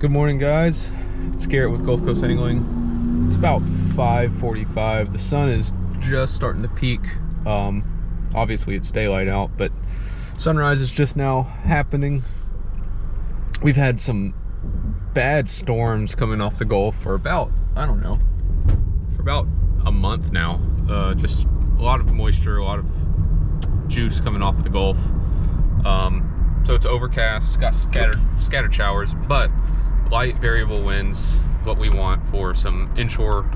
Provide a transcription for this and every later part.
Good morning, guys. It's Garrett with Gulf Coast Angling. It's about 5:45. The sun is just starting to peak. Obviously it's daylight out, but sunrise is just now happening. We've had some bad storms coming off the Gulf for about, I don't know, for about a month now. Just a lot of moisture, a lot of juice coming off the Gulf. So it's overcast, got scattered showers, but light variable winds, what we want for some inshore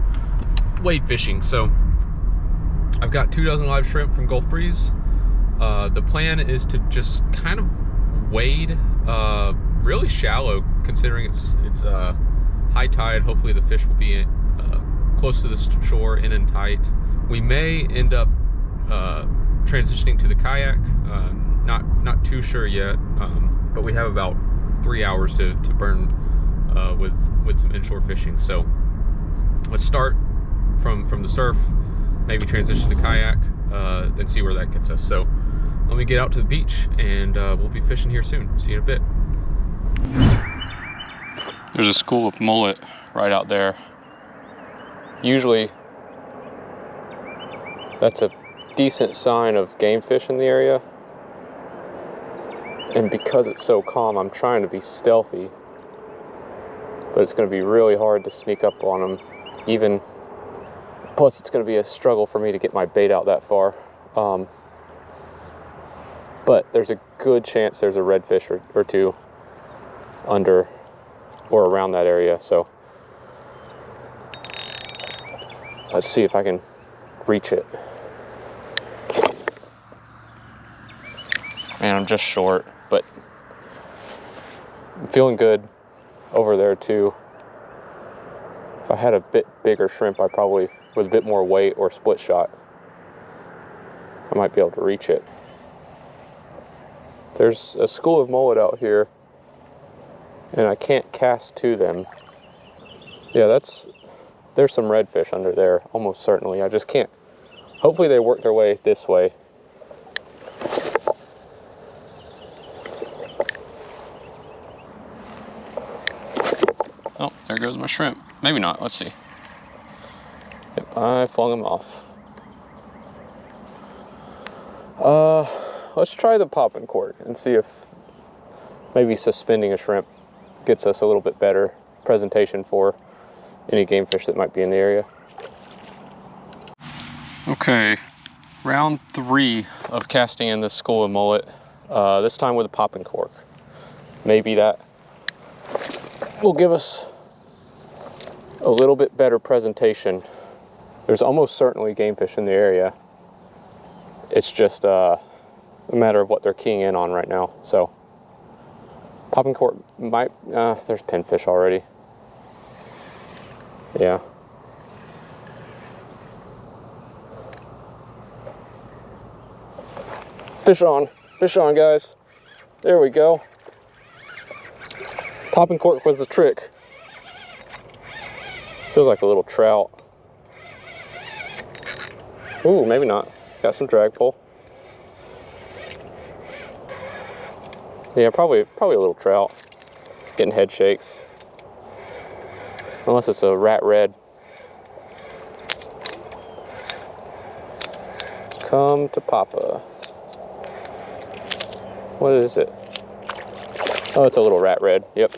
wade fishing. So I've got 2 dozen live shrimp from Gulf Breeze. The plan is to just kind of wade really shallow, considering it's high tide. Hopefully the fish will be close to the shore, in and tight. We may end up transitioning to the kayak. Not too sure yet, but we have about 3 hours to burn with some inshore fishing. So let's start from the surf, maybe transition to kayak, and see where that gets us. So let me get out to the beach, and we'll be fishing here soon. See you in a bit. There's a school of mullet right out there. Usually that's a decent sign of game fish in the area. And because it's so calm, I'm trying to be stealthy, but it's going to be really hard to sneak up on them. Plus it's going to be a struggle for me to get my bait out that far. But there's a good chance there's a redfish or two under or around that area. So let's see if I can reach it. Man, I'm just short, but I'm feeling good over there too. If I had a bit bigger shrimp, I probably, with a bit more weight or split shot, I might be able to reach it. There's a school of mullet out here, and I can't cast to them. Yeah, there's some redfish under there, almost certainly. I just can't. Hopefully they work their way this way. Oh, there goes my shrimp. Maybe not, let's see. Yep, I flung him off. Let's try the popping cork and see if maybe suspending a shrimp gets us a little bit better presentation for any game fish that might be in the area. Okay, round 3 of casting in this school of mullet, this time with a popping cork. Maybe that will give us a little bit better presentation. There's almost certainly game fish in the area. It's just a matter of what they're keying in on right now. So popping cork might, there's pinfish already. Yeah. Fish on guys. There we go. Popping cork was the trick. Feels like a little trout. Ooh, maybe not. Got some drag pull. Yeah, probably a little trout. Getting head shakes. Unless it's a rat red. Come to Papa. What is it? Oh, it's a little rat red. Yep.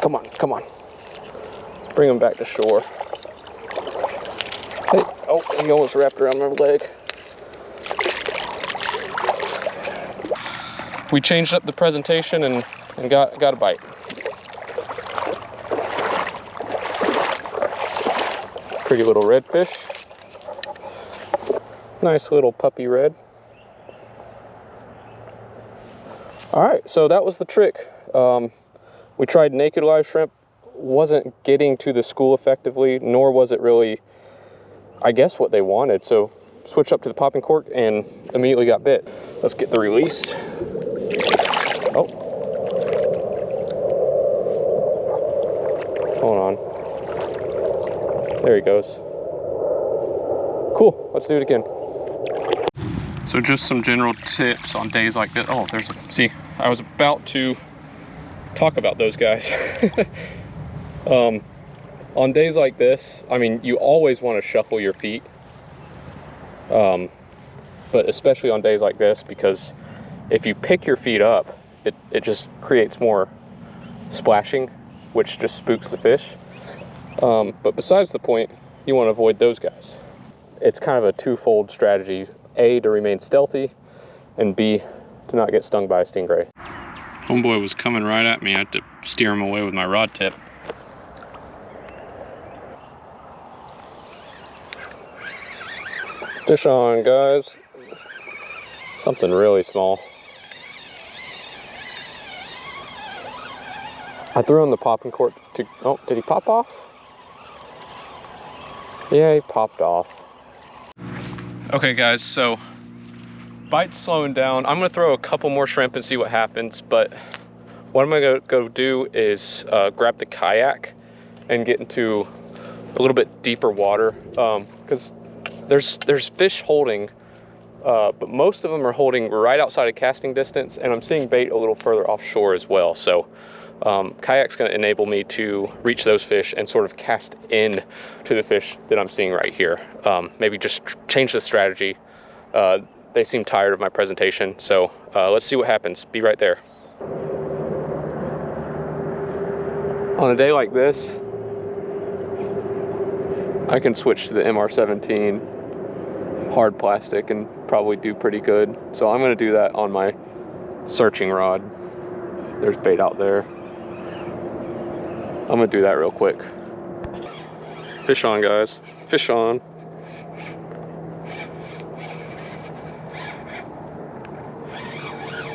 Come on, come on. Let's bring him back to shore. Hey, oh, he almost wrapped around my leg. We changed up the presentation and got a bite. Pretty little redfish. Nice little puppy red. All right, so that was the trick. We tried naked live shrimp, wasn't getting to the school effectively, nor was it really, I guess, what they wanted. So switched up to the popping cork and immediately got bit. Let's get the release. Oh. Hold on. There he goes. Cool, let's do it again. So just some general tips on days like this. Oh, see, I was about to talk about those guys. On days like this, I mean, you always want to shuffle your feet, but especially on days like this, because if you pick your feet up, it just creates more splashing, which just spooks the fish. But besides the point, you want to avoid those guys. It's kind of a twofold strategy: A, to remain stealthy, and B, to not get stung by a stingray. Homeboy was coming right at me. I had to steer him away with my rod tip. Fish on, guys. Something really small. I threw on the popping cork to, oh, did he pop off? Yeah, he popped off. Okay guys, so bite's slowing down. I'm gonna throw a couple more shrimp and see what happens, but what I'm gonna go do is grab the kayak and get into a little bit deeper water, because there's fish holding, but most of them are holding right outside of casting distance, and I'm seeing bait a little further offshore as well. So kayak's going to enable me to reach those fish and sort of cast in to the fish that I'm seeing right here. Maybe just change the strategy. They seem tired of my presentation, so let's see what happens. Be right there. On a day like this, I can switch to the MR17 hard plastic and probably do pretty good. So I'm going to do that on my searching rod. There's bait out there. I'm gonna do that real quick. Fish on, guys. Fish on.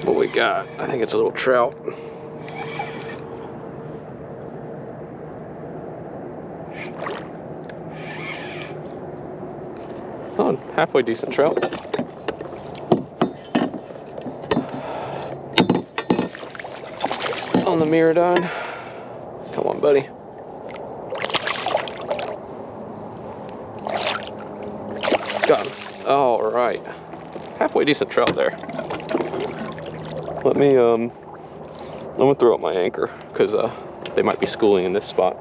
What we got? I think it's a little trout. Oh, halfway decent trout. On the Miradine. Come on, buddy. Got him. All right. Halfway decent trout there. Let me, I'm gonna throw up my anchor because they might be schooling in this spot.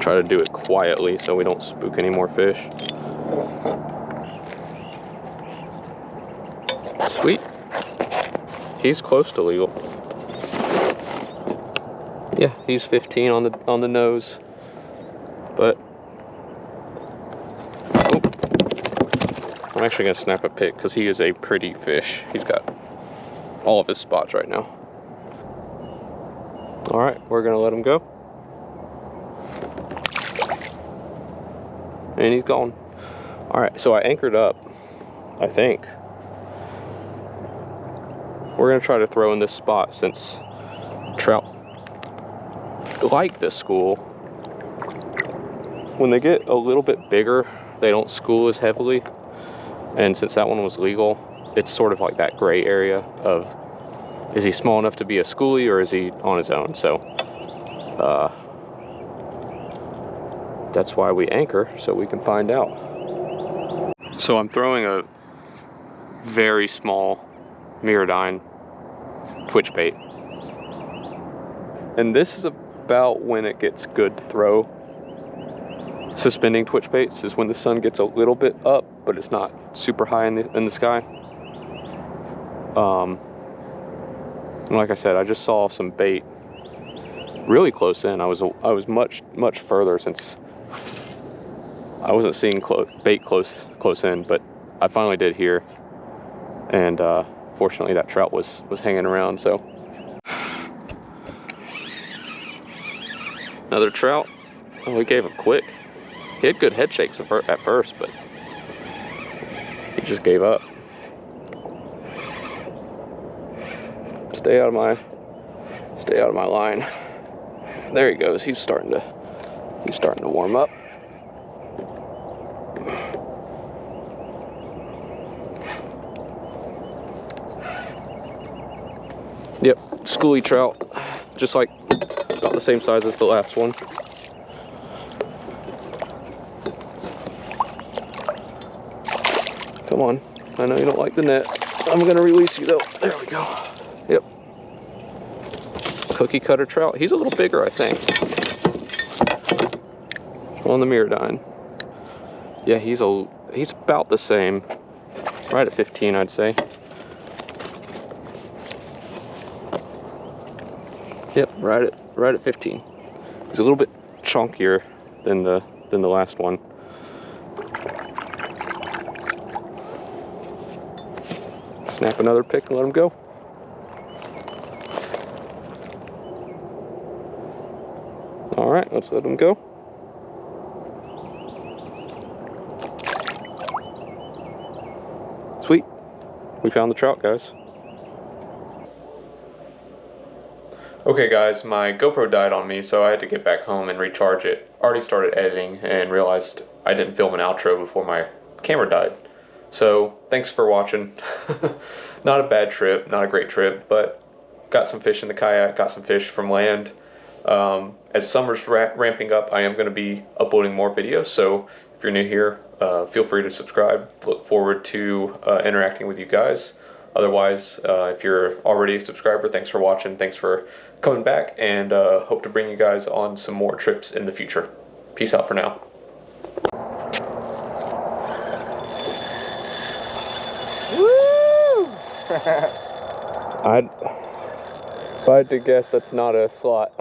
Try to do it quietly so we don't spook any more fish. Sweet. He's close to legal. Yeah, he's 15 on the nose. But oh, I'm actually gonna snap a pic because he is a pretty fish. He's got all of his spots right now. All right, we're gonna let him go. And he's gone. All right, so I anchored up, I think. We're gonna try to throw in this spot since trout like this school. When they get a little bit bigger, they don't school as heavily. And since that one was legal, it's sort of like that gray area of, is he small enough to be a schoolie or is he on his own? So that's why we anchor, so we can find out. So I'm throwing a very small Miradine twitch bait, and this is about when it gets good to throw suspending twitch baits, is when the sun gets a little bit up but it's not super high in the sky. And like I said, I just saw some bait really close in. I was much further since I wasn't seeing bait close in, but I finally did here, and fortunately that trout was hanging around. So another trout. Oh, we gave him quick. He had good head shakes at first, but he just gave up. Stay out of my line. There he goes. He's starting to warm up. Yep, schoolie trout, just like about the same size as the last one. Come on, I know you don't like the net. I'm gonna release you though. There we go. Yep. Cookie cutter trout. He's a little bigger, I think. On the Mirrodine. Yeah, he's about the same. Right at 15, I'd say. Yep, right at 15. He's a little bit chunkier than the last one. Snap another pick and let him go. All right, let's let him go. Sweet, we found the trout, guys. Okay guys, my GoPro died on me, so I had to get back home and recharge it. Already started editing and realized I didn't film an outro before my camera died. So, thanks for watching. Not a bad trip, not a great trip, but got some fish in the kayak, got some fish from land. As summer's ramping up, I am going to be uploading more videos, so if you're new here, feel free to subscribe. Look forward to interacting with you guys. Otherwise, if you're already a subscriber, thanks for watching, thanks for coming back, and hope to bring you guys on some more trips in the future. Peace out for now. Woo! If I had to guess, that's not a slot.